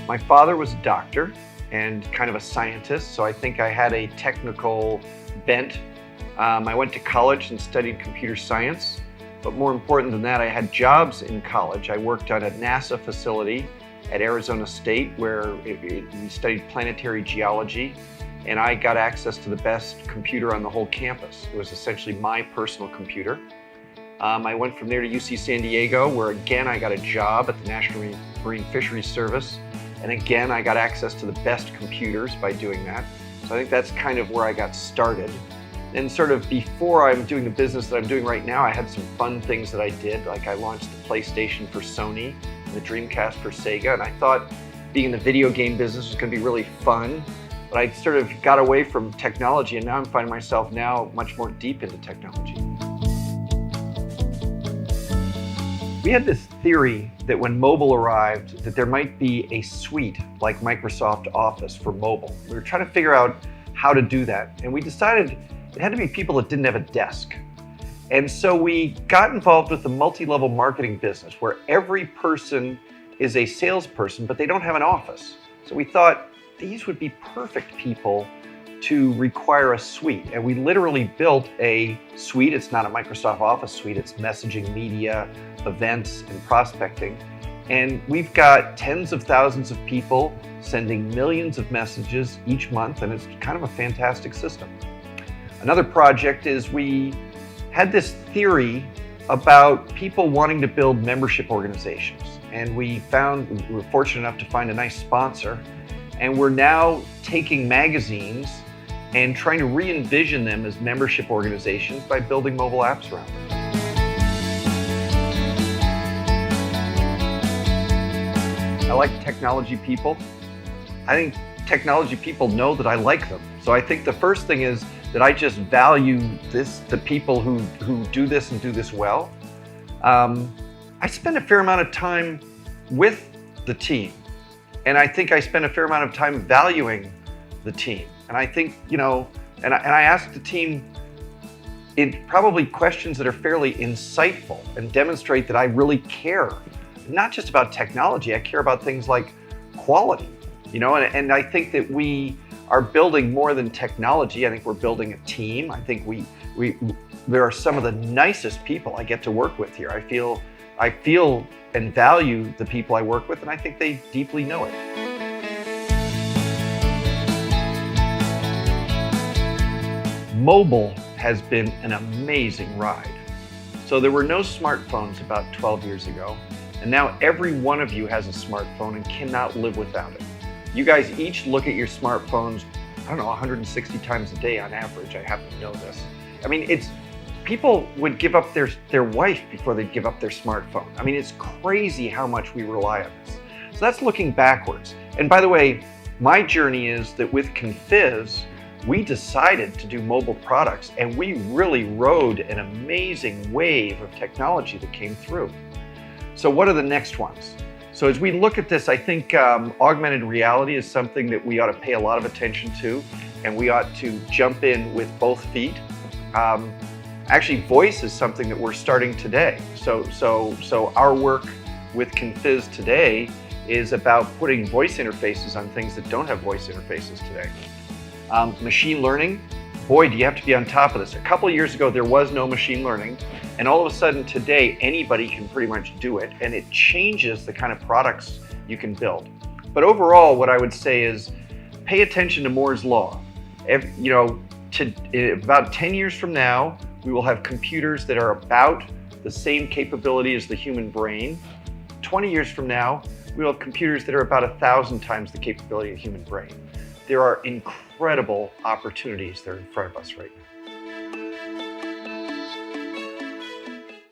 My father was a doctor and kind of a scientist, so I think I had a technical bent. I went to college and studied computer science, but more important than that, I had jobs in college. I worked on a NASA facility at Arizona State where we studied planetary geology, and I got access to the best computer on the whole campus. It was essentially my personal computer. I went from there to UC San Diego, where again I got a job at the National Marine Fisheries Service, and again I got access to the best computers by doing that. So I think that's kind of where I got started. And sort of before I'm doing the business that I'm doing right now, I had some fun things that I did, like I launched the PlayStation for Sony and the Dreamcast for Sega, and I thought being in the video game business was going to be really fun, but I sort of got away from technology, and now I'm finding myself now much more deep into technology. We had this theory that when mobile arrived, that there might be a suite like Microsoft Office for mobile. We were trying to figure out how to do that, and we decided it had to be people that didn't have a desk. And so we got involved with the multi-level marketing business where every person is a salesperson, but they don't have an office. So we thought these would be perfect people to require a suite. And we literally built a suite. It's not a Microsoft Office suite, it's messaging, media, events, and prospecting. And we've got tens of thousands of people sending millions of messages each month, and it's kind of a fantastic system. Another project is we had this theory about people wanting to build membership organizations. And we were fortunate enough to find a nice sponsor. And we're now taking magazines and trying to re-envision them as membership organizations by building mobile apps around them. I like technology people. I think technology people know that I like them. So I think the first thing is that I just value the people who do this and do this well. I spend a fair amount of time with the team, and I think I spend a fair amount of time valuing the team. And I think, and I ask the team probably questions that are fairly insightful and demonstrate that I really care, not just about technology, I care about things like quality, and I think that we are building more than technology. I think we're building a team. I think there are some of the nicest people I get to work with here. I feel and value the people I work with, and I think they deeply know it. Mobile has been an amazing ride. So there were no smartphones about 12 years ago, and now every one of you has a smartphone and cannot live without it. You guys each look at your smartphones, 160 times a day on average. I happen to know this. I mean, people would give up their wife before they'd give up their smartphone. I mean, it's crazy how much we rely on this. So that's looking backwards. And by the way, my journey is that with Confiz, we decided to do mobile products, and we really rode an amazing wave of technology that came through. So what are the next ones? So as we look at this, I think augmented reality is something that we ought to pay a lot of attention to, and we ought to jump in with both feet. Actually, voice is something that we're starting today. So our work with Confiz today is about putting voice interfaces on things that don't have voice interfaces today. Machine learning, boy, do you have to be on top of this. A couple of years ago, there was no machine learning, and all of a sudden today, anybody can pretty much do it, and it changes the kind of products you can build. But overall, what I would say is pay attention to Moore's Law. About 10 years from now, we will have computers that are about the same capability as the human brain. 20 years from now, we will have computers that are about 1,000 times the capability of the human brain. There are incredible opportunities that are in front of us right now.